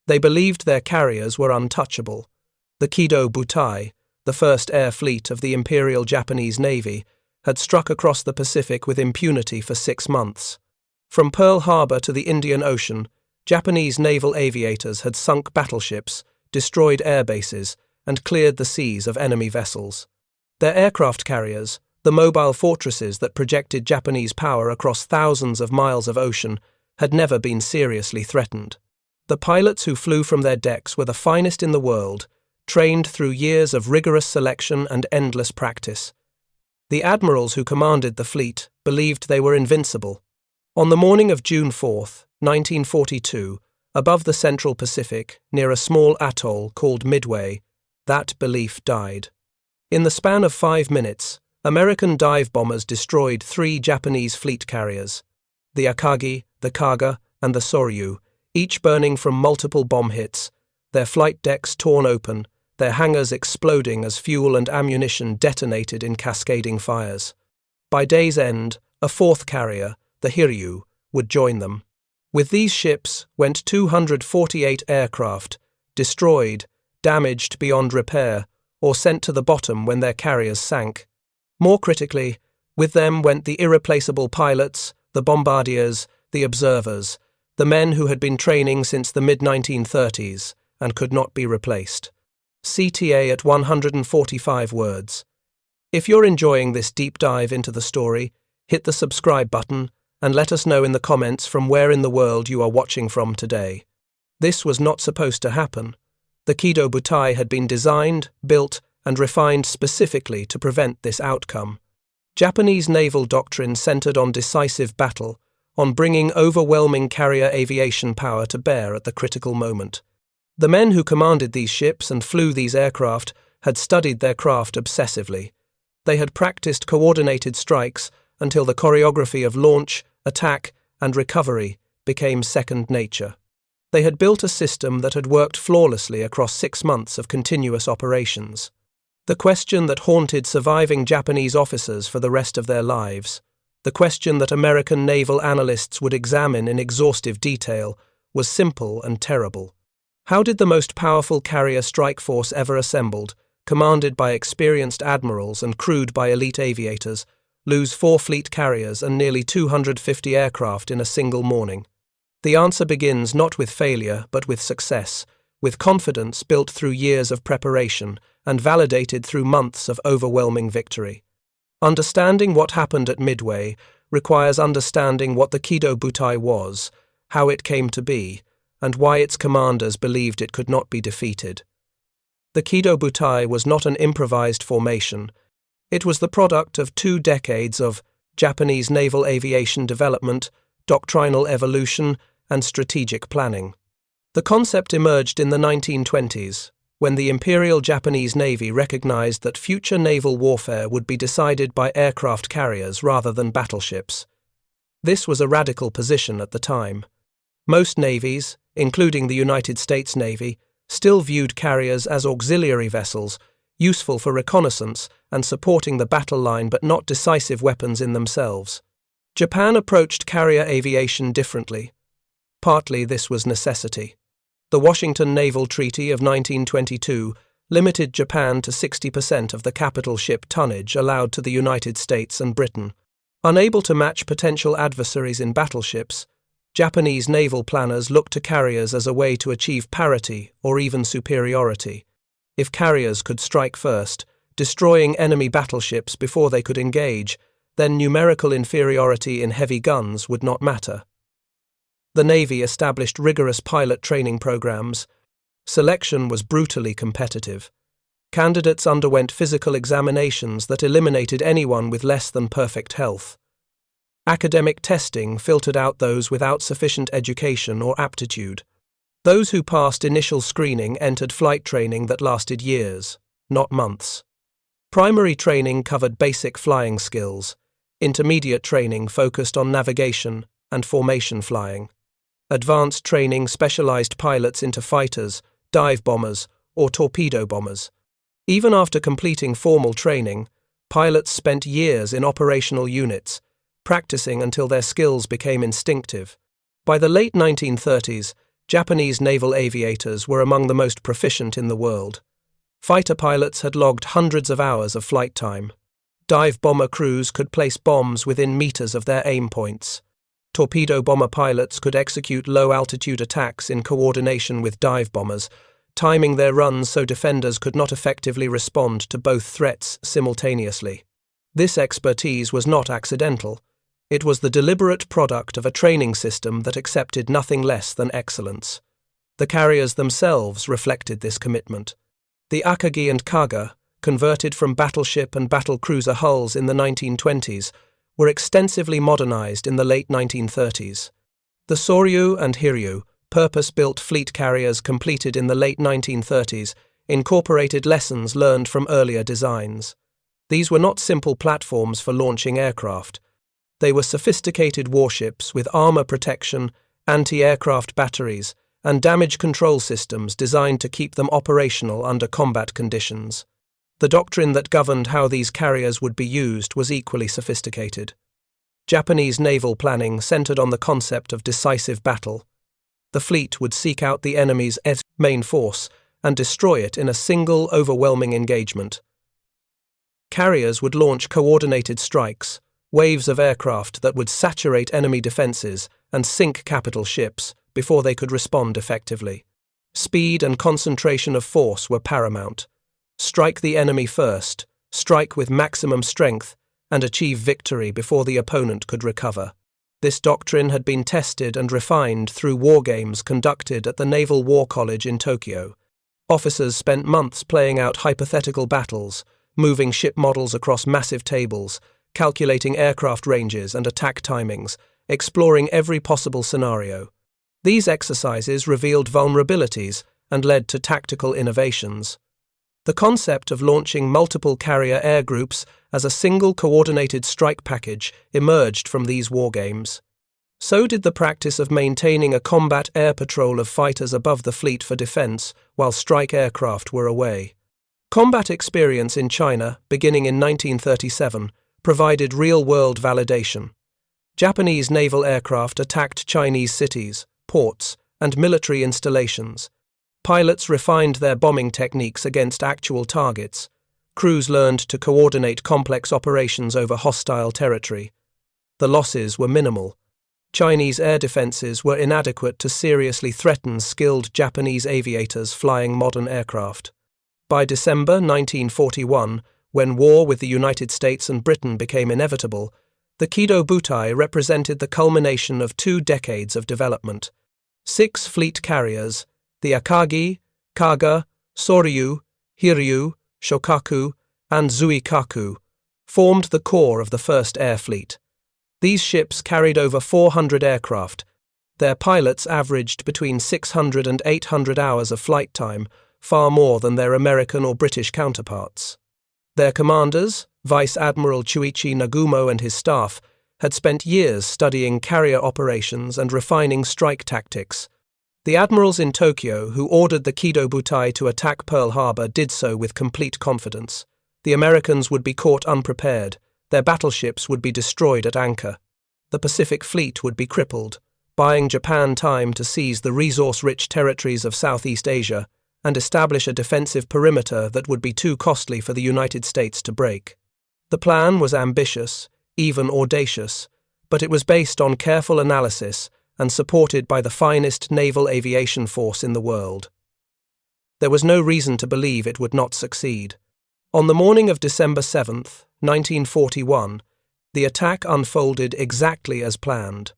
They believed their carriers were untouchable. The Kido Butai, the first air fleet of the Imperial Japanese Navy, had struck across the Pacific with impunity for 6 months. From Pearl Harbor to the Indian Ocean, Japanese naval aviators had sunk battleships, destroyed air bases, and cleared the seas of enemy vessels. Their aircraft carriers, the mobile fortresses that projected Japanese power across thousands of miles of ocean, had never been seriously threatened. The pilots who flew from their decks were the finest in the world, trained through years of rigorous selection and endless practice. The admirals who commanded the fleet believed they were invincible. On the morning of June 4, 1942, above the Central Pacific, near a small atoll called Midway, that belief died. In the span of 5 minutes, American dive bombers destroyed 3 Japanese fleet carriers, the Akagi, the Kaga, and the Soryu, each burning from multiple bomb hits, their flight decks torn open, their hangars exploding as fuel and ammunition detonated in cascading fires. By day's end, a 4th carrier, the Hiryu, would join them. With these ships went 248 aircraft, destroyed, damaged beyond repair, or sent to the bottom when their carriers sank. More critically, with them went the irreplaceable pilots, the bombardiers, the observers, the men who had been training since the mid-1930s and could not be replaced. CTA at 145 words. If you're enjoying this deep dive into the story, hit the subscribe button and let us know in the comments from where in the world you are watching from today. This was not supposed to happen. The Kido Butai had been designed, built, and refined specifically to prevent this outcome. Japanese naval doctrine centered on decisive battle, on bringing overwhelming carrier aviation power to bear at the critical moment. The men who commanded these ships and flew these aircraft had studied their craft obsessively. They had practiced coordinated strikes until the choreography of launch, attack, and recovery became second nature. They had built a system that had worked flawlessly across 6 months of continuous operations. The question that haunted surviving Japanese officers for the rest of their lives, the question that American naval analysts would examine in exhaustive detail, was simple and terrible. How did the most powerful carrier strike force ever assembled, commanded by experienced admirals and crewed by elite aviators, lose 4 fleet carriers and nearly 250 aircraft in a single morning? The answer begins not with failure, but with success, with confidence built through years of preparation and validated through months of overwhelming victory. Understanding what happened at Midway requires understanding what the Kido Butai was, how it came to be, and why its commanders believed it could not be defeated. The Kido Butai was not an improvised formation. It was the product of 2 decades of Japanese naval aviation development, doctrinal evolution, and strategic planning. The concept emerged in the 1920s, when the Imperial Japanese Navy recognized that future naval warfare would be decided by aircraft carriers rather than battleships. This was a radical position at the time. Most navies, including the United States Navy, still viewed carriers as auxiliary vessels, useful for reconnaissance and supporting the battle line but not decisive weapons in themselves. Japan approached carrier aviation differently. Partly this was necessity. The Washington Naval Treaty of 1922 limited Japan to 60% of the capital ship tonnage allowed to the United States and Britain. Unable to match potential adversaries in battleships, Japanese naval planners looked to carriers as a way to achieve parity or even superiority. If carriers could strike first, destroying enemy battleships before they could engage, then numerical inferiority in heavy guns would not matter. The Navy established rigorous pilot training programs. Selection was brutally competitive. Candidates underwent physical examinations that eliminated anyone with less than perfect health. Academic testing filtered out those without sufficient education or aptitude. Those who passed initial screening entered flight training that lasted years, not months. Primary training covered basic flying skills. Intermediate training focused on navigation and formation flying. Advanced training specialized pilots into fighters, dive bombers, or torpedo bombers. Even after completing formal training, pilots spent years in operational units, practicing until their skills became instinctive. By the late 1930s, Japanese naval aviators were among the most proficient in the world. Fighter pilots had logged hundreds of hours of flight time. Dive bomber crews could place bombs within meters of their aim points. Torpedo bomber pilots could execute low-altitude attacks in coordination with dive bombers, timing their runs so defenders could not effectively respond to both threats simultaneously. This expertise was not accidental. It was the deliberate product of a training system that accepted nothing less than excellence. The carriers themselves reflected this commitment. The Akagi and Kaga, converted from battleship and battlecruiser hulls in the 1920s, were extensively modernized in the late 1930s. The Soryu and Hiryu, purpose-built fleet carriers completed in the late 1930s, incorporated lessons learned from earlier designs. These were not simple platforms for launching aircraft. They were sophisticated warships with armor protection, anti-aircraft batteries, and damage control systems designed to keep them operational under combat conditions. The doctrine that governed how these carriers would be used was equally sophisticated. Japanese naval planning centered on the concept of decisive battle. The fleet would seek out the enemy's main force and destroy it in a single, overwhelming engagement. Carriers would launch coordinated strikes, waves of aircraft that would saturate enemy defenses and sink capital ships before they could respond effectively. Speed and concentration of force were paramount. Strike the enemy first, strike with maximum strength, and achieve victory before the opponent could recover. This doctrine had been tested and refined through wargames conducted at the Naval War College in Tokyo. Officers spent months playing out hypothetical battles, moving ship models across massive tables, calculating aircraft ranges and attack timings, exploring every possible scenario. These exercises revealed vulnerabilities and led to tactical innovations. The concept of launching multiple carrier air groups as a single coordinated strike package emerged from these wargames. So did the practice of maintaining a combat air patrol of fighters above the fleet for defense while strike aircraft were away. Combat experience in China, beginning in 1937, provided real-world validation. Japanese naval aircraft attacked Chinese cities, ports, and military installations. Pilots refined their bombing techniques against actual targets. Crews learned to coordinate complex operations over hostile territory. The losses were minimal. Chinese air defenses were inadequate to seriously threaten skilled Japanese aviators flying modern aircraft. By December 1941, when war with the United States and Britain became inevitable, the Kido Butai represented the culmination of 2 decades of development. 6 fleet carriers, the Akagi, Kaga, Soryu, Hiryu, Shokaku, and Zuikaku, formed the core of the First Air Fleet. These ships carried over 400 aircraft. Their pilots averaged between 600 and 800 hours of flight time, far more than their American or British counterparts. Their commanders, Vice Admiral Chuichi Nagumo and his staff, had spent years studying carrier operations and refining strike tactics. The admirals in Tokyo who ordered the Kido Butai to attack Pearl Harbor did so with complete confidence. The Americans would be caught unprepared, their battleships would be destroyed at anchor. The Pacific Fleet would be crippled, buying Japan time to seize the resource-rich territories of Southeast Asia and establish a defensive perimeter that would be too costly for the United States to break. The plan was ambitious, even audacious, but it was based on careful analysis and supported by the finest naval aviation force in the world. There was no reason to believe it would not succeed. On the morning of December 7, 1941, the attack unfolded exactly as planned.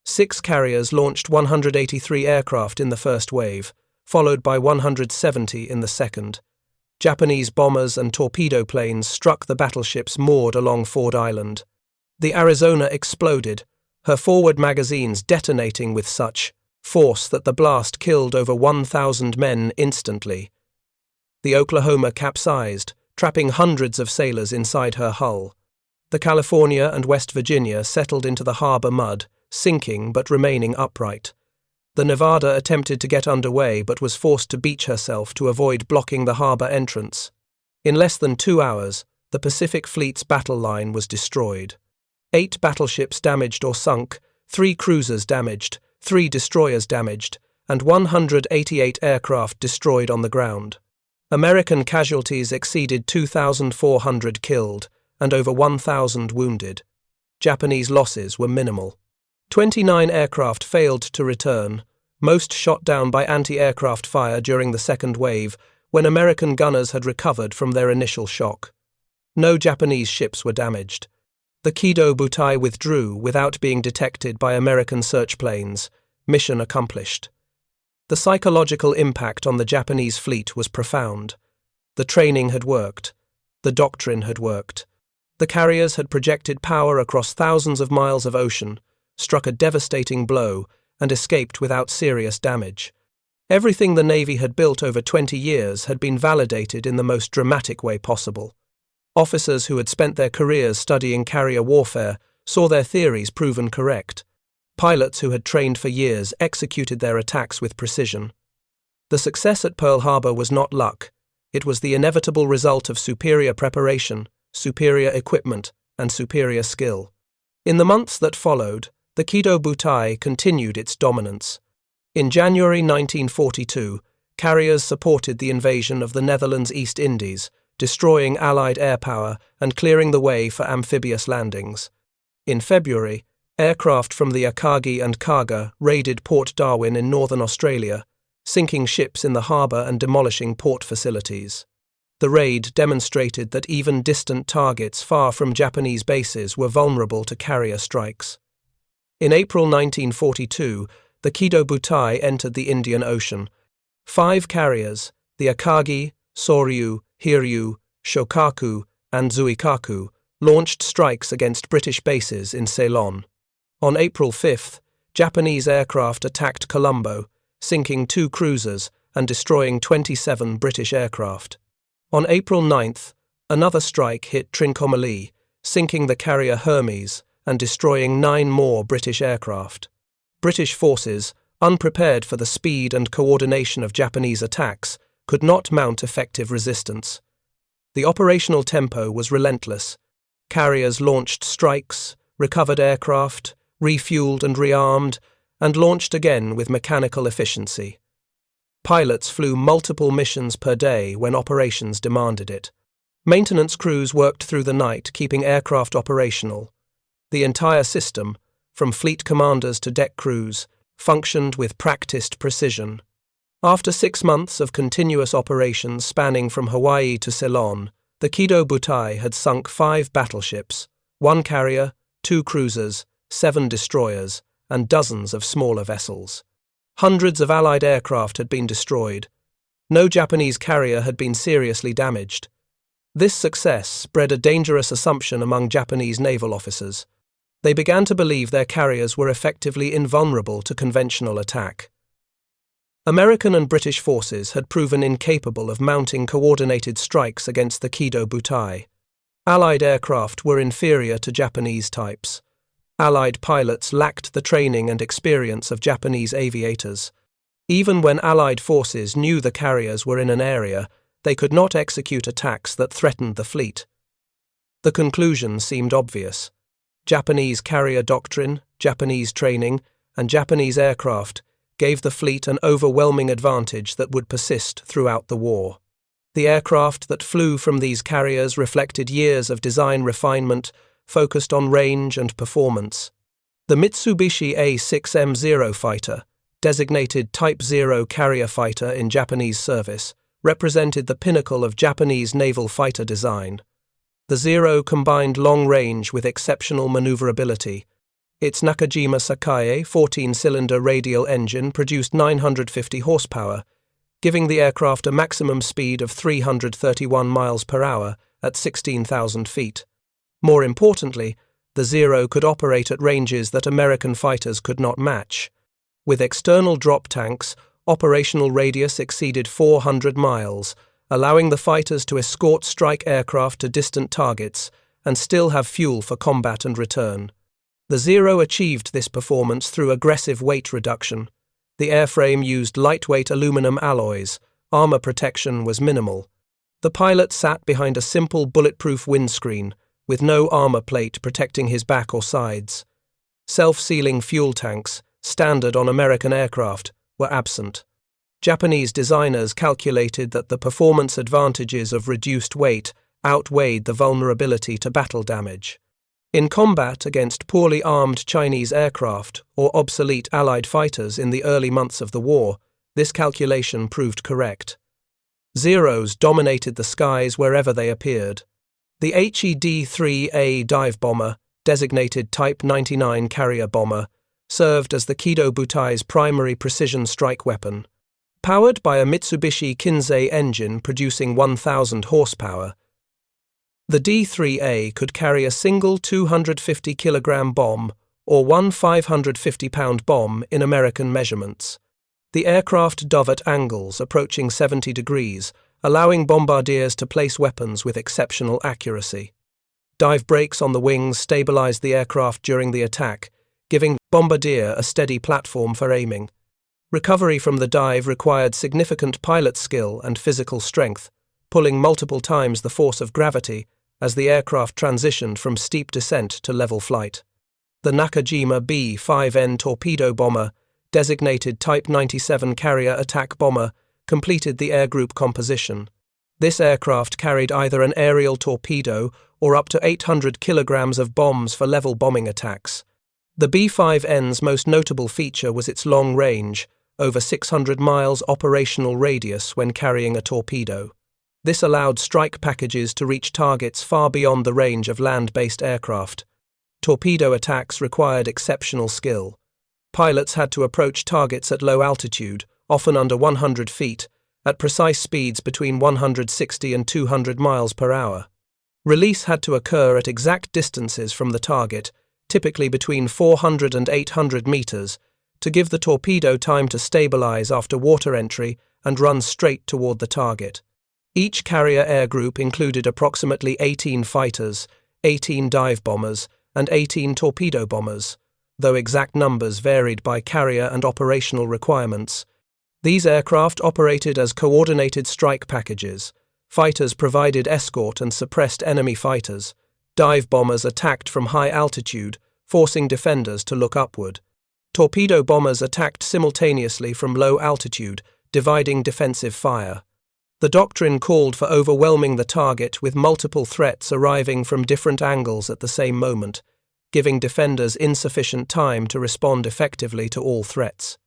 6 carriers launched 183 aircraft in the first wave, followed by 170 in the second. Japanese bombers and torpedo planes struck the battleships moored along Ford Island. The Arizona exploded, her forward magazines detonating with such force that the blast killed over 1,000 men instantly. The Oklahoma capsized, trapping hundreds of sailors inside her hull. The California and West Virginia settled into the harbor mud, sinking but remaining upright. The Nevada attempted to get underway but was forced to beach herself to avoid blocking the harbor entrance. In less than 2 hours, the Pacific Fleet's battle line was destroyed. 8 battleships damaged or sunk, 3 cruisers damaged, 3 destroyers damaged, and 188 aircraft destroyed on the ground. American casualties exceeded 2,400 killed and over 1,000 wounded. Japanese losses were minimal. 29 aircraft failed to return, most shot down by anti-aircraft fire during the second wave when American gunners had recovered from their initial shock. No Japanese ships were damaged. The Kido Butai withdrew without being detected by American search planes. Mission accomplished. The psychological impact on the Japanese fleet was profound. The training had worked. The doctrine had worked. The carriers had projected power across thousands of miles of ocean, struck a devastating blow, and escaped without serious damage. Everything the Navy had built over 20 years had been validated in the most dramatic way possible. Officers who had spent their careers studying carrier warfare saw their theories proven correct. Pilots who had trained for years executed their attacks with precision. The success at Pearl Harbor was not luck. It was the inevitable result of superior preparation, superior equipment, and superior skill. In the months that followed, the Kido Butai continued its dominance. In January 1942, carriers supported the invasion of the Netherlands East Indies, destroying Allied air power and clearing the way for amphibious landings. In February, aircraft from the Akagi and Kaga raided Port Darwin in northern Australia, sinking ships in the harbour and demolishing port facilities. The raid demonstrated that even distant targets far from Japanese bases were vulnerable to carrier strikes. In April 1942, the Kido Butai entered the Indian Ocean. 5 carriers, the Akagi, Soryu, Hiryu, Shokaku, and Zuikaku, launched strikes against British bases in Ceylon. On April 5, Japanese aircraft attacked Colombo, sinking 2 cruisers and destroying 27 British aircraft. On April 9, another strike hit Trincomalee, sinking the carrier Hermes and destroying 9 more British aircraft. British forces, unprepared for the speed and coordination of Japanese attacks, could not mount effective resistance. The operational tempo was relentless. Carriers launched strikes, recovered aircraft, refueled and rearmed, and launched again with mechanical efficiency. Pilots flew multiple missions per day when operations demanded it. Maintenance crews worked through the night, keeping aircraft operational. The entire system, from fleet commanders to deck crews, functioned with practiced precision. After 6 months of continuous operations spanning from Hawaii to Ceylon, the Kido Butai had sunk 5 battleships, 1 carrier, 2 cruisers, 7 destroyers, and dozens of smaller vessels. Hundreds of Allied aircraft had been destroyed. No Japanese carrier had been seriously damaged. This success bred a dangerous assumption among Japanese naval officers. They began to believe their carriers were effectively invulnerable to conventional attack. American and British forces had proven incapable of mounting coordinated strikes against the Kido Butai. Allied aircraft were inferior to Japanese types. Allied pilots lacked the training and experience of Japanese aviators. Even when Allied forces knew the carriers were in an area, they could not execute attacks that threatened the fleet. The conclusion seemed obvious. Japanese carrier doctrine, Japanese training, and Japanese aircraft gave the fleet an overwhelming advantage that would persist throughout the war. The aircraft that flew from these carriers reflected years of design refinement, focused on range and performance. The Mitsubishi A6M0 fighter, designated Type 0 carrier fighter in Japanese service, represented the pinnacle of Japanese naval fighter design. The Zero combined long range with exceptional maneuverability. Its Nakajima Sakae 14-cylinder radial engine produced 950 horsepower, giving the aircraft a maximum speed of 331 miles per hour at 16,000 feet. More importantly, the Zero could operate at ranges that American fighters could not match. With external drop tanks, operational radius exceeded 400 miles, allowing the fighters to escort strike aircraft to distant targets and still have fuel for combat and return. The Zero achieved this performance through aggressive weight reduction. The airframe used lightweight aluminum alloys. Armor protection was minimal. The pilot sat behind a simple bulletproof windscreen, with no armor plate protecting his back or sides. Self-sealing fuel tanks, standard on American aircraft, were absent. Japanese designers calculated that the performance advantages of reduced weight outweighed the vulnerability to battle damage. In combat against poorly armed Chinese aircraft or obsolete Allied fighters in the early months of the war, this calculation proved correct. Zeros dominated the skies wherever they appeared. The HED-3A dive bomber, designated Type 99 carrier bomber, served as the Kido Butai's primary precision strike weapon. Powered by a Mitsubishi Kinsei engine producing 1,000 horsepower, the D-3A could carry a single 250-kilogram bomb or one 550-pound bomb in American measurements. The aircraft dove at angles approaching 70 degrees, allowing bombardiers to place weapons with exceptional accuracy. Dive brakes on the wings stabilized the aircraft during the attack, giving the bombardier a steady platform for aiming. Recovery from the dive required significant pilot skill and physical strength, pulling multiple times the force of gravity as the aircraft transitioned from steep descent to level flight. The Nakajima B-5N torpedo bomber, designated Type 97 carrier attack bomber, completed the air group composition. This aircraft carried either an aerial torpedo or up to 800 kilograms of bombs for level bombing attacks. The B-5N's most notable feature was its long range, over 600 miles operational radius when carrying a torpedo. This allowed strike packages to reach targets far beyond the range of land-based aircraft. Torpedo attacks required exceptional skill. Pilots had to approach targets at low altitude, often under 100 feet, at precise speeds between 160 and 200 miles per hour. Release had to occur at exact distances from the target, typically between 400 and 800 meters, to give the torpedo time to stabilize after water entry and run straight toward the target. Each carrier air group included approximately 18 fighters, 18 dive bombers, and 18 torpedo bombers, though exact numbers varied by carrier and operational requirements. These aircraft operated as coordinated strike packages. Fighters provided escort and suppressed enemy fighters. Dive bombers attacked from high altitude, forcing defenders to look upward. Torpedo bombers attacked simultaneously from low altitude, dividing defensive fire. The doctrine called for overwhelming the target with multiple threats arriving from different angles at the same moment, giving defenders insufficient time to respond effectively to all threats.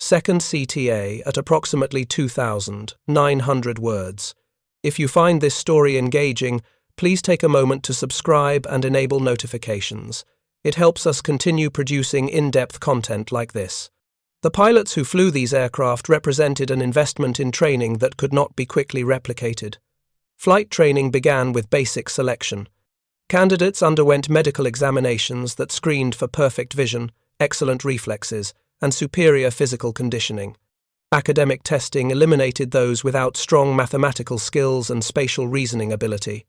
Second CTA at approximately 2,900 words. If you find this story engaging, please take a moment to subscribe and enable notifications. It helps us continue producing in-depth content like this. The pilots who flew these aircraft represented an investment in training that could not be quickly replicated. Flight training began with basic selection. Candidates underwent medical examinations that screened for perfect vision, excellent reflexes, and superior physical conditioning. Academic testing eliminated those without strong mathematical skills and spatial reasoning ability.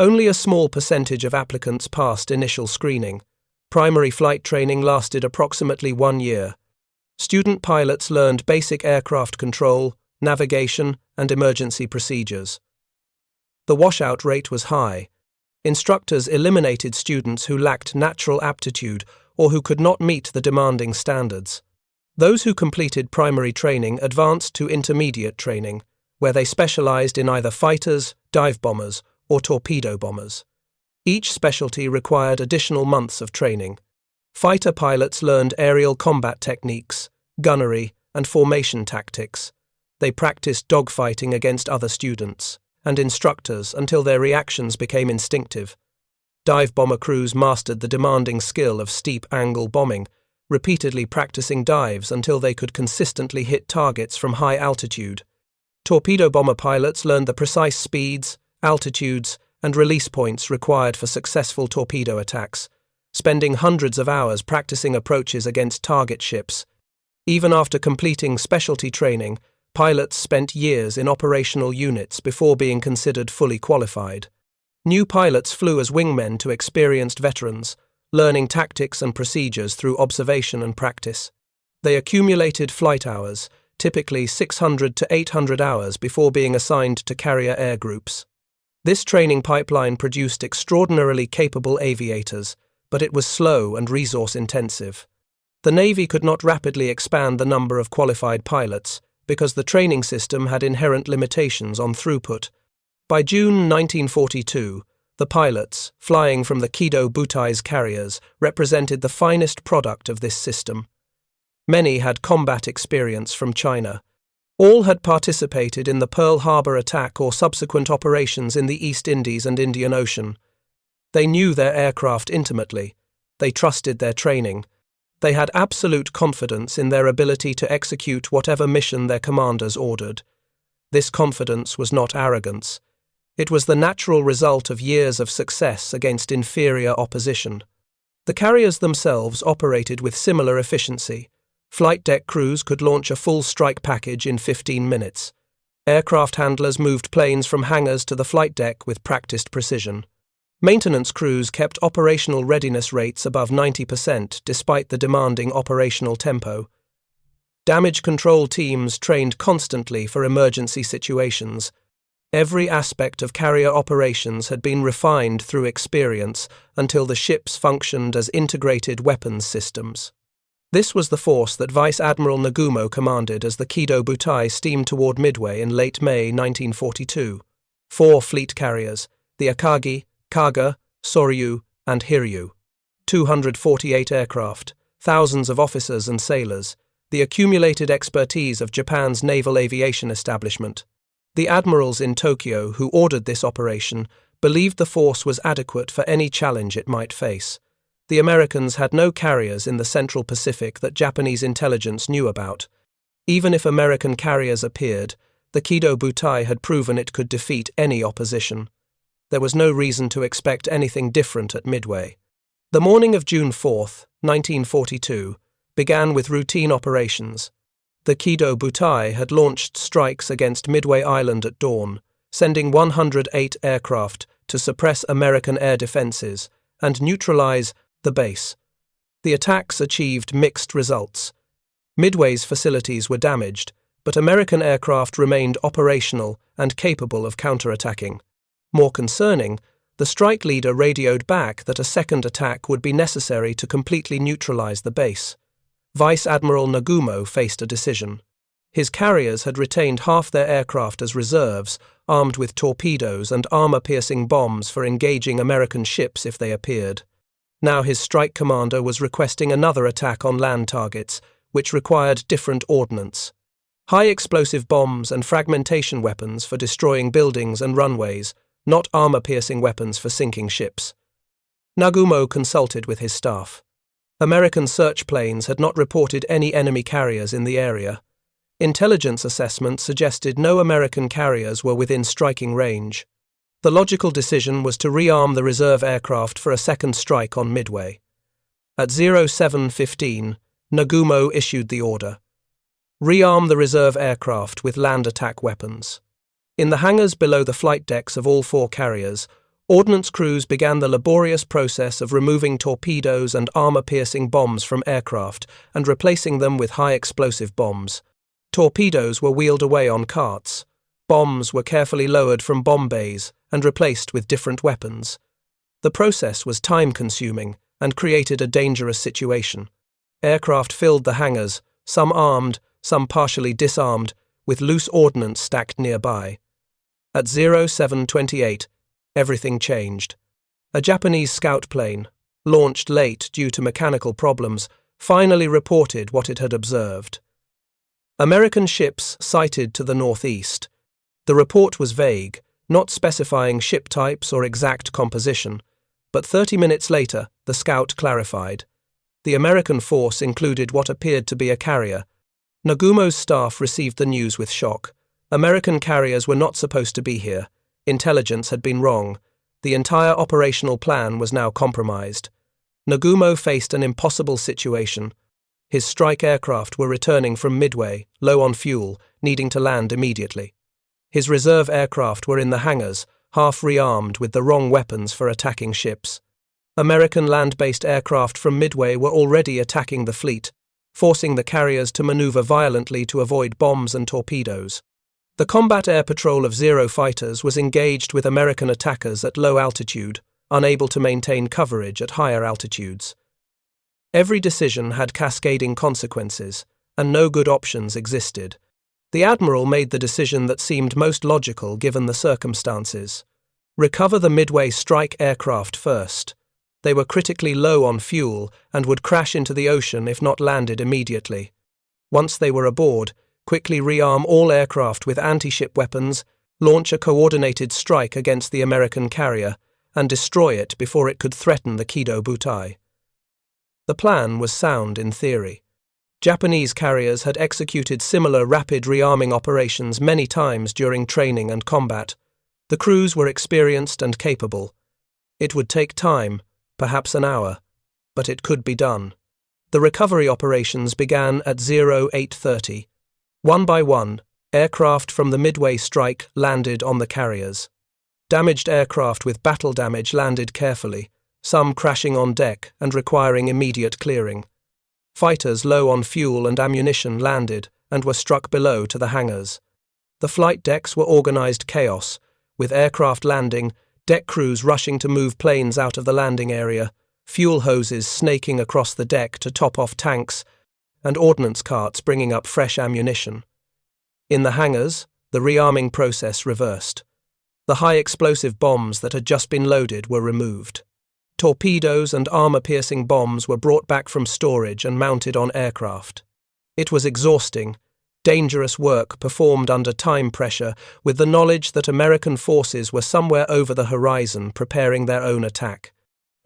Only a small percentage of applicants passed initial screening. Primary flight training lasted approximately 1 year. Student pilots learned basic aircraft control, navigation, and emergency procedures. The washout rate was high. Instructors eliminated students who lacked natural aptitude or who could not meet the demanding standards. Those who completed primary training advanced to intermediate training, where they specialized in either fighters, dive bombers, or torpedo bombers. Each specialty required additional months of training. Fighter pilots learned aerial combat techniques, gunnery, and formation tactics. They practiced dogfighting against other students and instructors until their reactions became instinctive. Dive bomber crews mastered the demanding skill of steep-angle bombing, repeatedly practicing dives until they could consistently hit targets from high altitude. Torpedo bomber pilots learned the precise speeds, altitudes, and release points required for successful torpedo attacks, spending hundreds of hours practicing approaches against target ships. Even after completing specialty training, pilots spent years in operational units before being considered fully qualified. New pilots flew as wingmen to experienced veterans, learning tactics and procedures through observation and practice. They accumulated flight hours, typically 600 to 800 hours before being assigned to carrier air groups. This training pipeline produced extraordinarily capable aviators, but it was slow and resource-intensive. The Navy could not rapidly expand the number of qualified pilots because the training system had inherent limitations on throughput. By June 1942, the pilots, flying from the Kido Butai's carriers, represented the finest product of this system. Many had combat experience from China. All had participated in the Pearl Harbor attack or subsequent operations in the East Indies and Indian Ocean. They knew their aircraft intimately. They trusted their training. They had absolute confidence in their ability to execute whatever mission their commanders ordered. This confidence was not arrogance. It was the natural result of years of success against inferior opposition. The carriers themselves operated with similar efficiency. Flight deck crews could launch a full strike package in 15 minutes. Aircraft handlers moved planes from hangars to the flight deck with practiced precision. Maintenance crews kept operational readiness rates above 90% despite the demanding operational tempo. Damage control teams trained constantly for emergency situations. Every aspect of carrier operations had been refined through experience until the ships functioned as integrated weapons systems. This was the force that Vice Admiral Nagumo commanded as the Kido Butai steamed toward Midway in late May 1942. 4 fleet carriers, the Akagi, Kaga, Soryu, and Hiryu. 248 aircraft, thousands of officers and sailors, the accumulated expertise of Japan's naval aviation establishment. The admirals in Tokyo who ordered this operation believed the force was adequate for any challenge it might face. The Americans had no carriers in the Central Pacific that Japanese intelligence knew about. Even if American carriers appeared, the Kido Butai had proven it could defeat any opposition. There was no reason to expect anything different at Midway. The morning of June 4, 1942, began with routine operations. The Kido Butai had launched strikes against Midway Island at dawn, sending 108 aircraft to suppress American air defenses and neutralize the base. The attacks achieved mixed results. Midway's facilities were damaged, but American aircraft remained operational and capable of counterattacking. More concerning, the strike leader radioed back that a second attack would be necessary to completely neutralize the base. Vice Admiral Nagumo faced a decision. His carriers had retained half their aircraft as reserves, armed with torpedoes and armor-piercing bombs for engaging American ships if they appeared. Now his strike commander was requesting another attack on land targets, which required different ordnance. High-explosive bombs and fragmentation weapons for destroying buildings and runways, not armor-piercing weapons for sinking ships. Nagumo consulted with his staff. American search planes had not reported any enemy carriers in the area. Intelligence assessment suggested no American carriers were within striking range. The logical decision was to rearm the reserve aircraft for a second strike on Midway. At 07:15, Nagumo issued the order. Rearm the reserve aircraft with land attack weapons. In the hangars below the flight decks of all 4 carriers, ordnance crews began the laborious process of removing torpedoes and armor-piercing bombs from aircraft and replacing them with high-explosive bombs. Torpedoes were wheeled away on carts. Bombs were carefully lowered from bomb bays and replaced with different weapons. The process was time-consuming and created a dangerous situation. Aircraft filled the hangars, some armed, some partially disarmed, with loose ordnance stacked nearby. At 07:28, everything changed. A Japanese scout plane, launched late due to mechanical problems, finally reported what it had observed. American ships sighted to the northeast. The report was vague, not specifying ship types or exact composition, but 30 minutes later, the scout clarified. The American force included what appeared to be a carrier. Nagumo's staff received the news with shock. American carriers were not supposed to be here. Intelligence had been wrong. The entire operational plan was now compromised. Nagumo faced an impossible situation. His strike aircraft were returning from Midway, low on fuel, needing to land immediately. His reserve aircraft were in the hangars, half rearmed with the wrong weapons for attacking ships. American land-based aircraft from Midway were already attacking the fleet, forcing the carriers to maneuver violently to avoid bombs and torpedoes. The combat air patrol of Zero fighters was engaged with American attackers at low altitude, unable to maintain coverage at higher altitudes. Every decision had cascading consequences, and no good options existed. The Admiral made the decision that seemed most logical given the circumstances. Recover the Midway strike aircraft first. They were critically low on fuel and would crash into the ocean if not landed immediately. Once they were aboard, quickly rearm all aircraft with anti-ship weapons, launch a coordinated strike against the American carrier, and destroy it before it could threaten the Kido Butai. The plan was sound in theory. Japanese carriers had executed similar rapid rearming operations many times during training and combat. The crews were experienced and capable. It would take time, perhaps an hour, but it could be done. The recovery operations began at 0830. One by one, aircraft from the Midway strike landed on the carriers. Damaged aircraft with battle damage landed carefully, some crashing on deck and requiring immediate clearing. Fighters low on fuel and ammunition landed and were struck below to the hangars. The flight decks were organized chaos, with aircraft landing, deck crews rushing to move planes out of the landing area, fuel hoses snaking across the deck to top off tanks, and ordnance carts bringing up fresh ammunition. In the hangars, the rearming process reversed. The high-explosive bombs that had just been loaded were removed. Torpedoes and armor-piercing bombs were brought back from storage and mounted on aircraft. It was exhausting, dangerous work performed under time pressure with the knowledge that American forces were somewhere over the horizon preparing their own attack.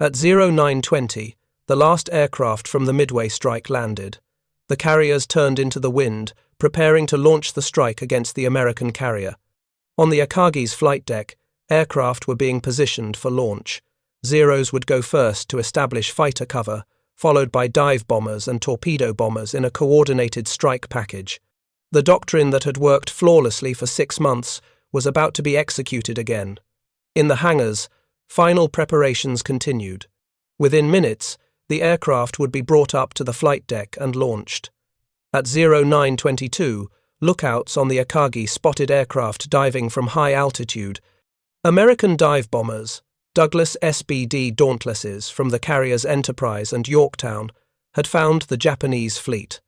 At 0920, the last aircraft from the Midway strike landed. The carriers turned into the wind, preparing to launch the strike against the American carrier. On the Akagi's flight deck, aircraft were being positioned for launch. Zeros would go first to establish fighter cover, followed by dive bombers and torpedo bombers in a coordinated strike package. The doctrine that had worked flawlessly for 6 months was about to be executed again. In the hangars, final preparations continued. Within minutes, the aircraft would be brought up to the flight deck and launched. At 0922, lookouts on the Akagi spotted aircraft diving from high altitude. American dive bombers, Douglas SBD Dauntlesses from the carriers Enterprise and Yorktown, had found the Japanese fleet.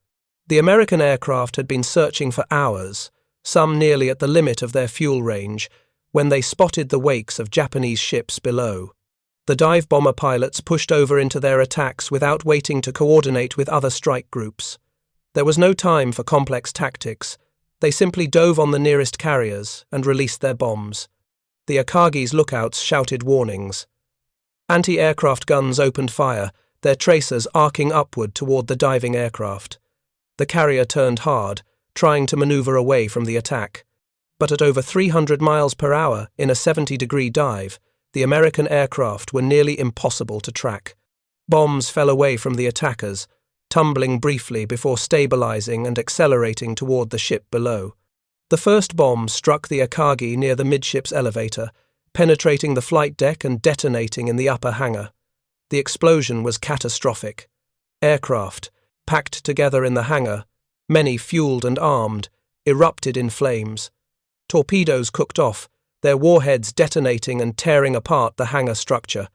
The American aircraft had been searching for hours, some nearly at the limit of their fuel range, when they spotted the wakes of Japanese ships below. The dive bomber pilots pushed over into their attacks without waiting to coordinate with other strike groups. There was no time for complex tactics. They simply dove on the nearest carriers and released their bombs. The Akagi's lookouts shouted warnings. Anti-aircraft guns opened fire, their tracers arcing upward toward the diving aircraft. The carrier turned hard, trying to maneuver away from the attack. But at over 300 miles per hour in a 70-degree dive, the American aircraft were nearly impossible to track. Bombs fell away from the attackers, tumbling briefly before stabilizing and accelerating toward the ship below. The first bomb struck the Akagi near the midships elevator, penetrating the flight deck and detonating in the upper hangar. The explosion was catastrophic. Aircraft, packed together in the hangar, many fueled and armed, erupted in flames. Torpedoes cooked off, their warheads detonating and tearing apart the hangar structure.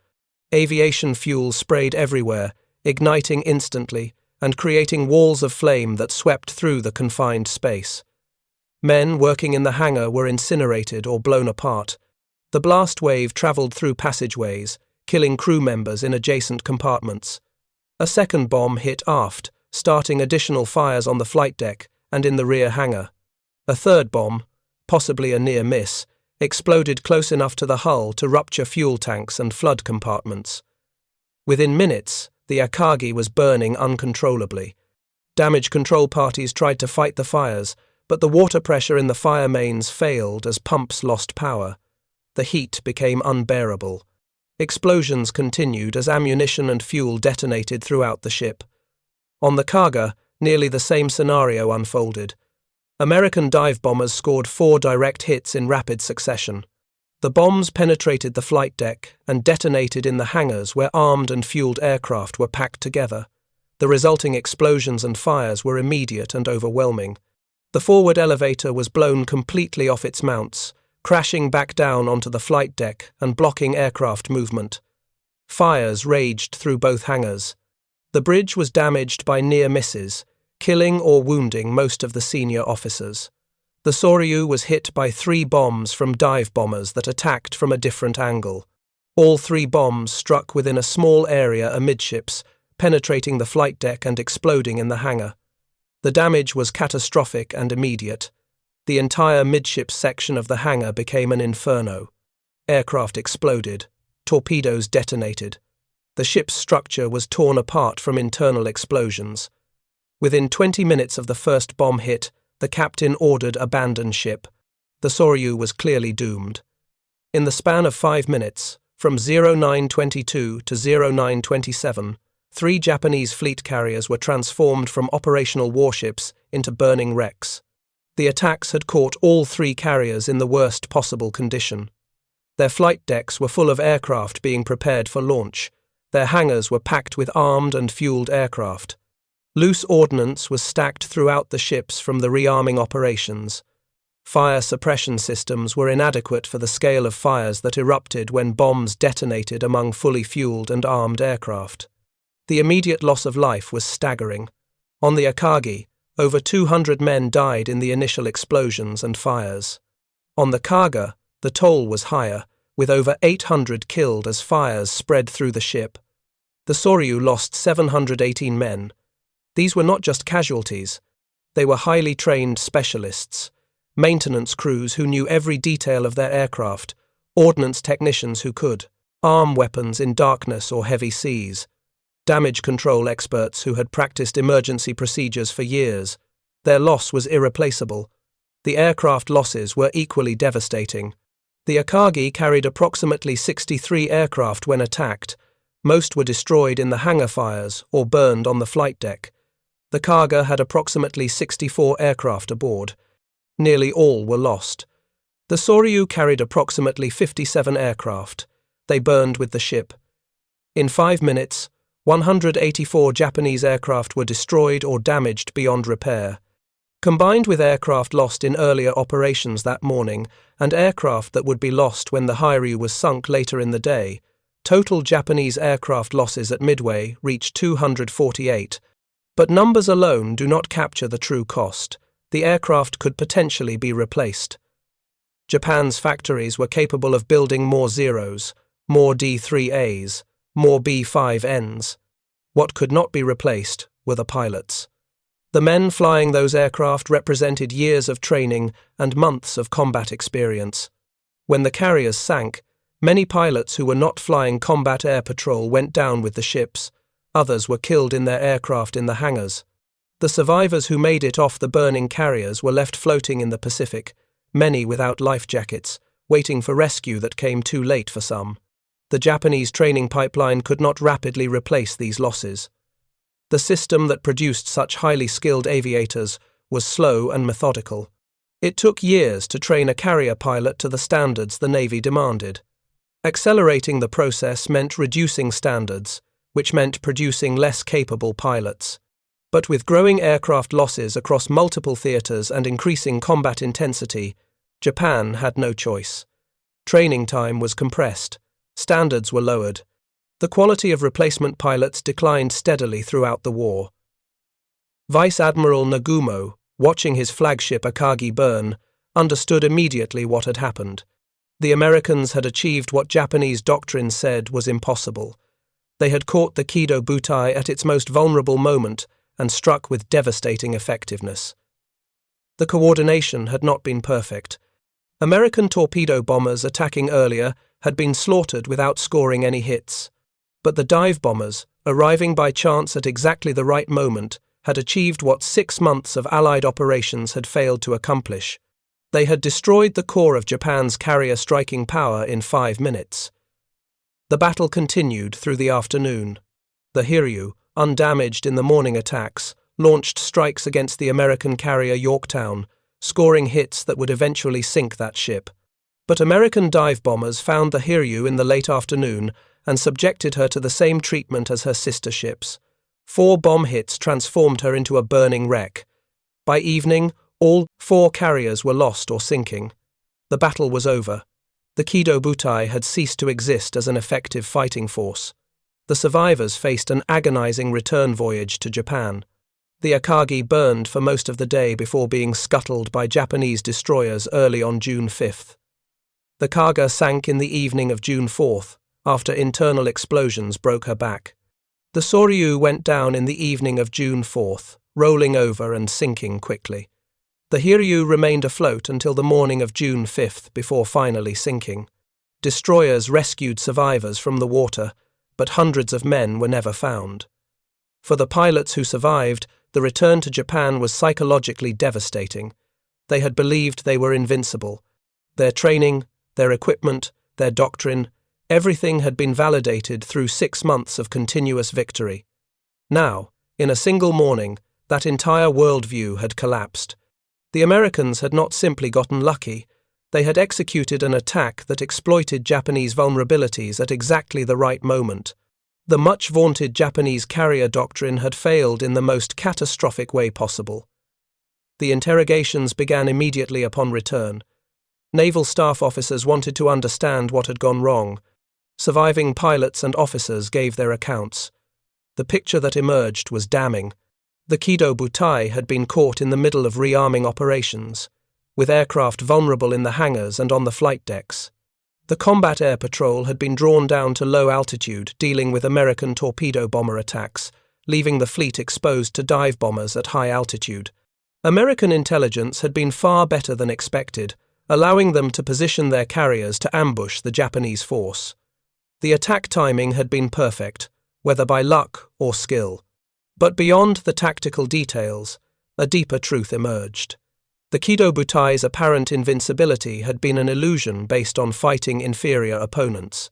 Aviation fuel sprayed everywhere, igniting instantly and creating walls of flame that swept through the confined space. Men working in the hangar were incinerated or blown apart. The blast wave travelled through passageways, killing crew members in adjacent compartments. A second bomb hit aft, starting additional fires on the flight deck and in the rear hangar. A third bomb, possibly a near miss, exploded close enough to the hull to rupture fuel tanks and flood compartments. Within minutes, the Akagi was burning uncontrollably. Damage control parties tried to fight the fires, but the water pressure in the fire mains failed as pumps lost power. The heat became unbearable. Explosions continued as ammunition and fuel detonated throughout the ship. On the Kaga, nearly the same scenario unfolded. American dive bombers scored 4 direct hits in rapid succession. The bombs penetrated the flight deck and detonated in the hangars where armed and fueled aircraft were packed together. The resulting explosions and fires were immediate and overwhelming. The forward elevator was blown completely off its mounts, crashing back down onto the flight deck and blocking aircraft movement. Fires raged through both hangars. The bridge was damaged by near misses, killing or wounding most of the senior officers. The Soryu was hit by 3 bombs from dive bombers that attacked from a different angle. All 3 bombs struck within a small area amidships, penetrating the flight deck and exploding in the hangar. The damage was catastrophic and immediate. The entire midships section of the hangar became an inferno. Aircraft exploded. Torpedoes detonated. The ship's structure was torn apart from internal explosions. Within 20 minutes of the first bomb hit, the captain ordered abandon ship. The Soryu was clearly doomed. In the span of 5 minutes, from 0922 to 0927, 3 Japanese fleet carriers were transformed from operational warships into burning wrecks. The attacks had caught all 3 carriers in the worst possible condition. Their flight decks were full of aircraft being prepared for launch. Their hangars were packed with armed and fueled aircraft. Loose ordnance was stacked throughout the ships from the rearming operations. Fire suppression systems were inadequate for the scale of fires that erupted when bombs detonated among fully fueled and armed aircraft. The immediate loss of life was staggering. On the Akagi, over 200 men died in the initial explosions and fires. On the Kaga, the toll was higher, with over 800 killed as fires spread through the ship. The Soryu lost 718 men. These were not just casualties. They were highly trained specialists, maintenance crews who knew every detail of their aircraft, ordnance technicians who could arm weapons in darkness or heavy seas, damage control experts who had practiced emergency procedures for years. Their loss was irreplaceable. The aircraft losses were equally devastating. The Akagi carried approximately 63 aircraft when attacked. Most were destroyed in the hangar fires or burned on the flight deck. The Kaga had approximately 64 aircraft aboard. Nearly all were lost. The Soryu carried approximately 57 aircraft. They burned with the ship. In 5 minutes, 184 Japanese aircraft were destroyed or damaged beyond repair. Combined with aircraft lost in earlier operations that morning and aircraft that would be lost when the Hiryu was sunk later in the day, total Japanese aircraft losses at Midway reached 248. But numbers alone do not capture the true cost. The aircraft could potentially be replaced. Japan's factories were capable of building more Zeros, more D-3As, more B-5Ns. What could not be replaced were the pilots. The men flying those aircraft represented years of training and months of combat experience. When the carriers sank, many pilots who were not flying combat air patrol went down with the ships. Others were killed in their aircraft in the hangars. The survivors who made it off the burning carriers were left floating in the Pacific, many without life jackets, waiting for rescue that came too late for some. The Japanese training pipeline could not rapidly replace these losses. The system that produced such highly skilled aviators was slow and methodical. It took years to train a carrier pilot to the standards the Navy demanded. Accelerating the process meant reducing standards, which meant producing less capable pilots. But with growing aircraft losses across multiple theaters and increasing combat intensity, Japan had no choice. Training time was compressed. Standards were lowered. The quality of replacement pilots declined steadily throughout the war. Vice Admiral Nagumo, watching his flagship Akagi burn, understood immediately what had happened. The Americans had achieved what Japanese doctrine said was impossible. They had caught the Kido Butai at its most vulnerable moment and struck with devastating effectiveness. The coordination had not been perfect. American torpedo bombers attacking earlier had been slaughtered without scoring any hits. But the dive bombers, arriving by chance at exactly the right moment, had achieved what 6 months of Allied operations had failed to accomplish. They had destroyed the core of Japan's carrier striking power in 5 minutes. The battle continued through the afternoon. The Hiryu, undamaged in the morning attacks, launched strikes against the American carrier Yorktown, scoring hits that would eventually sink that ship. But American dive bombers found the Hiryu in the late afternoon and subjected her to the same treatment as her sister ships. 4 bomb hits transformed her into a burning wreck. By evening, all 4 carriers were lost or sinking. The battle was over. The Kido Butai had ceased to exist as an effective fighting force. The survivors faced an agonizing return voyage to Japan. The Akagi burned for most of the day before being scuttled by Japanese destroyers early on June 5th. The Kaga sank in the evening of June 4th, after internal explosions broke her back. The Soryu went down in the evening of June 4th, rolling over and sinking quickly. The Hiryu remained afloat until the morning of June 5th before finally sinking. Destroyers rescued survivors from the water, but hundreds of men were never found. For the pilots who survived, the return to Japan was psychologically devastating. They had believed they were invincible. Their training, their equipment, their doctrine, everything had been validated through 6 months of continuous victory. Now, in a single morning, that entire worldview had collapsed. The Americans had not simply gotten lucky, they had executed an attack that exploited Japanese vulnerabilities at exactly the right moment. The much-vaunted Japanese carrier doctrine had failed in the most catastrophic way possible. The interrogations began immediately upon return. Naval staff officers wanted to understand what had gone wrong. Surviving pilots and officers gave their accounts. The picture that emerged was damning. The Kido Butai had been caught in the middle of rearming operations, with aircraft vulnerable in the hangars and on the flight decks. The combat air patrol had been drawn down to low altitude, dealing with American torpedo bomber attacks, leaving the fleet exposed to dive bombers at high altitude. American intelligence had been far better than expected, allowing them to position their carriers to ambush the Japanese force. The attack timing had been perfect, whether by luck or skill. But beyond the tactical details, a deeper truth emerged. The Kido Butai's apparent invincibility had been an illusion based on fighting inferior opponents.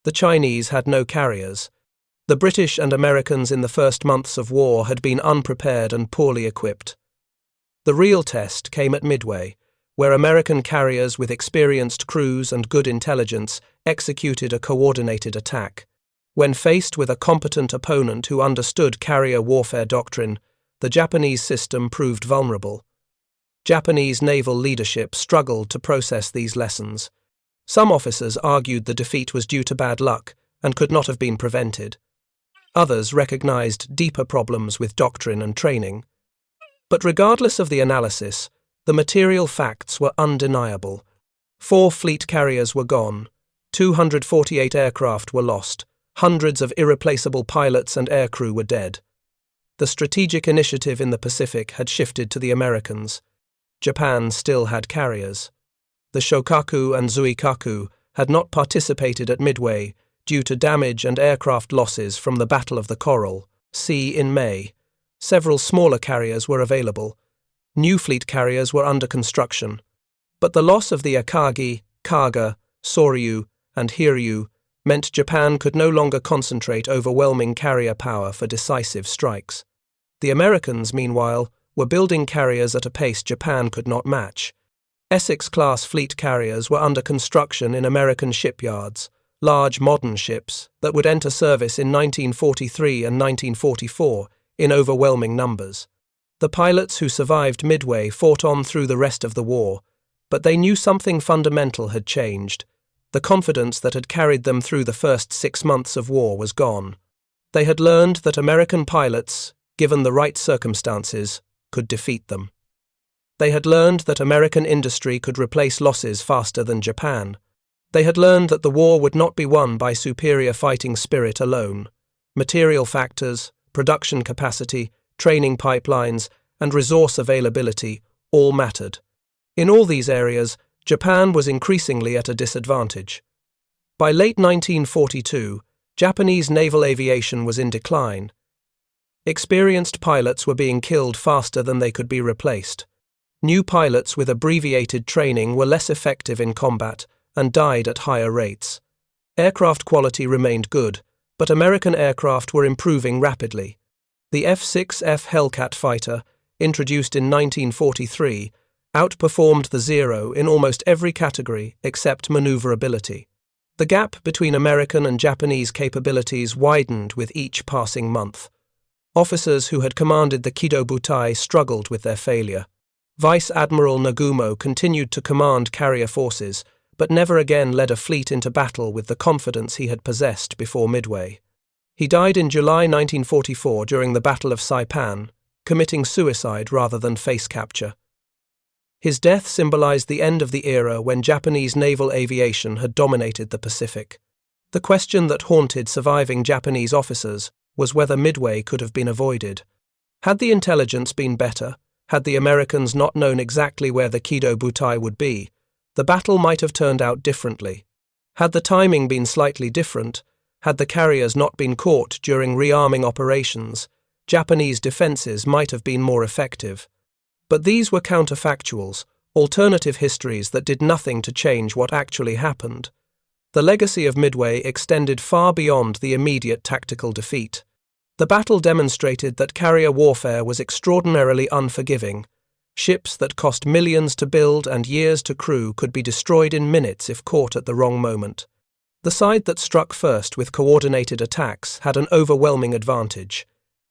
The Chinese had no carriers. The British and Americans in the first months of war had been unprepared and poorly equipped. The real test came at Midway, where American carriers with experienced crews and good intelligence executed a coordinated attack. When faced with a competent opponent who understood carrier warfare doctrine, the Japanese system proved vulnerable. Japanese naval leadership struggled to process these lessons. Some officers argued the defeat was due to bad luck and could not have been prevented. Others recognized deeper problems with doctrine and training. But regardless of the analysis, the material facts were undeniable. 4 fleet carriers were gone, 248 aircraft were lost, hundreds of irreplaceable pilots and aircrew were dead. The strategic initiative in the Pacific had shifted to the Americans. Japan still had carriers. The Shokaku and Zuikaku had not participated at Midway due to damage and aircraft losses from the Battle of the Coral, in May. Several smaller carriers were available. New fleet carriers were under construction. But the loss of the Akagi, Kaga, Soryu, and Hiryu meant Japan could no longer concentrate overwhelming carrier power for decisive strikes. The Americans, meanwhile, were building carriers at a pace Japan could not match. Essex-class fleet carriers were under construction in American shipyards, large modern ships that would enter service in 1943 and 1944 in overwhelming numbers. The pilots who survived Midway fought on through the rest of the war, but they knew something fundamental had changed. The confidence that had carried them through the first 6 months of war was gone. They had learned that American pilots, given the right circumstances, could defeat them. They had learned that American industry could replace losses faster than Japan. They had learned that the war would not be won by superior fighting spirit alone. Material factors, production capacity, training pipelines, and resource availability all mattered. In all these areas, Japan was increasingly at a disadvantage. By late 1942, Japanese naval aviation was in decline. Experienced pilots were being killed faster than they could be replaced. New pilots with abbreviated training were less effective in combat and died at higher rates. Aircraft quality remained good, but American aircraft were improving rapidly. The F-6F Hellcat fighter, introduced in 1943, outperformed the Zero in almost every category except maneuverability. The gap between American and Japanese capabilities widened with each passing month. Officers who had commanded the Kido Butai struggled with their failure. Vice Admiral Nagumo continued to command carrier forces, but never again led a fleet into battle with the confidence he had possessed before Midway. He died in July 1944 during the Battle of Saipan, committing suicide rather than face capture. His death symbolized the end of the era when Japanese naval aviation had dominated the Pacific. The question that haunted surviving Japanese officers was whether Midway could have been avoided. Had the intelligence been better, had the Americans not known exactly where the Kido Butai would be, the battle might have turned out differently. Had the timing been slightly different, had the carriers not been caught during rearming operations, Japanese defenses might have been more effective. But these were counterfactuals, alternative histories that did nothing to change what actually happened. The legacy of Midway extended far beyond the immediate tactical defeat. The battle demonstrated that carrier warfare was extraordinarily unforgiving. Ships that cost millions to build and years to crew could be destroyed in minutes if caught at the wrong moment. The side that struck first with coordinated attacks had an overwhelming advantage.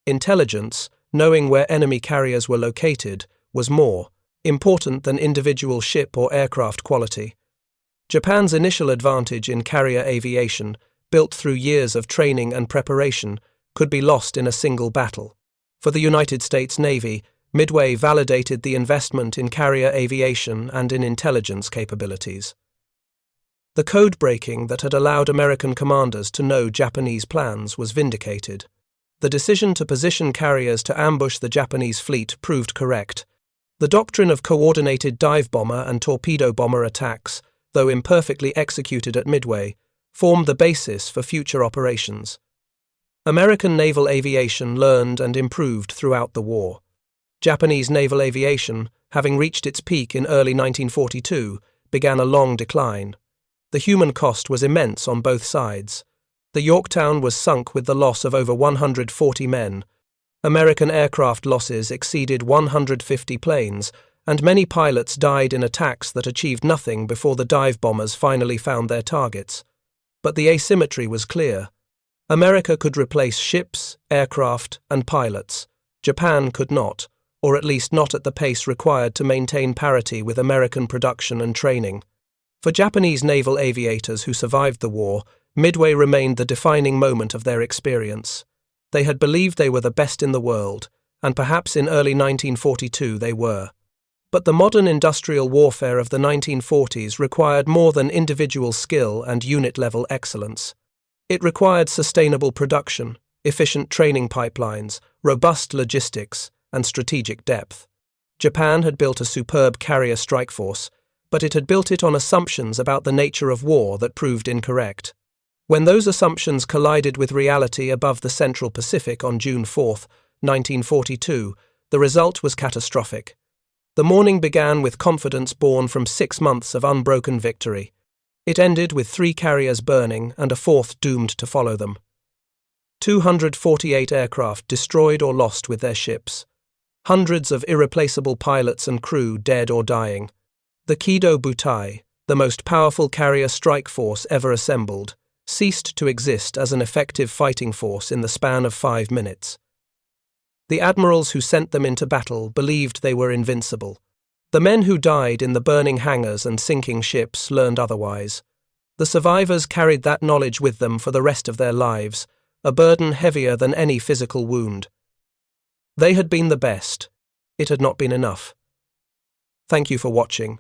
Intelligence, knowing where enemy carriers were located, was more important than individual ship or aircraft quality. Japan's initial advantage in carrier aviation, built through years of training and preparation, could be lost in a single battle. For the United States Navy, Midway validated the investment in carrier aviation and in intelligence capabilities. The code-breaking that had allowed American commanders to know Japanese plans was vindicated. The decision to position carriers to ambush the Japanese fleet proved correct. The doctrine of coordinated dive bomber and torpedo bomber attacks, though imperfectly executed at Midway, formed the basis for future operations. American naval aviation learned and improved throughout the war. Japanese naval aviation, having reached its peak in early 1942, began a long decline. The human cost was immense on both sides. The Yorktown was sunk with the loss of over 140 men. American aircraft losses exceeded 150 planes, and many pilots died in attacks that achieved nothing before the dive bombers finally found their targets. But the asymmetry was clear. America could replace ships, aircraft, and pilots. Japan could not, or at least not at the pace required to maintain parity with American production and training. For Japanese naval aviators who survived the war, Midway remained the defining moment of their experience. They had believed they were the best in the world, and perhaps in early 1942 they were. But the modern industrial warfare of the 1940s required more than individual skill and unit-level excellence. It required sustainable production, efficient training pipelines, robust logistics, and strategic depth. Japan had built a superb carrier strike force, but it had built it on assumptions about the nature of war that proved incorrect. When those assumptions collided with reality above the Central Pacific on June 4, 1942, the result was catastrophic. The morning began with confidence born from 6 months of unbroken victory. It ended with 3 carriers burning and a 4th doomed to follow them. 248 aircraft destroyed or lost with their ships. Hundreds of irreplaceable pilots and crew dead or dying. The Kido Butai, the most powerful carrier strike force ever assembled, ceased to exist as an effective fighting force in the span of 5 minutes. The admirals who sent them into battle believed they were invincible. The men who died in the burning hangars and sinking ships learned otherwise. The survivors carried that knowledge with them for the rest of their lives, a burden heavier than any physical wound. They had been the best. It had not been enough. Thank you for watching.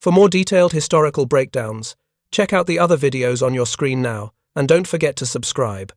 For more detailed historical breakdowns, check out the other videos on your screen now, and don't forget to subscribe.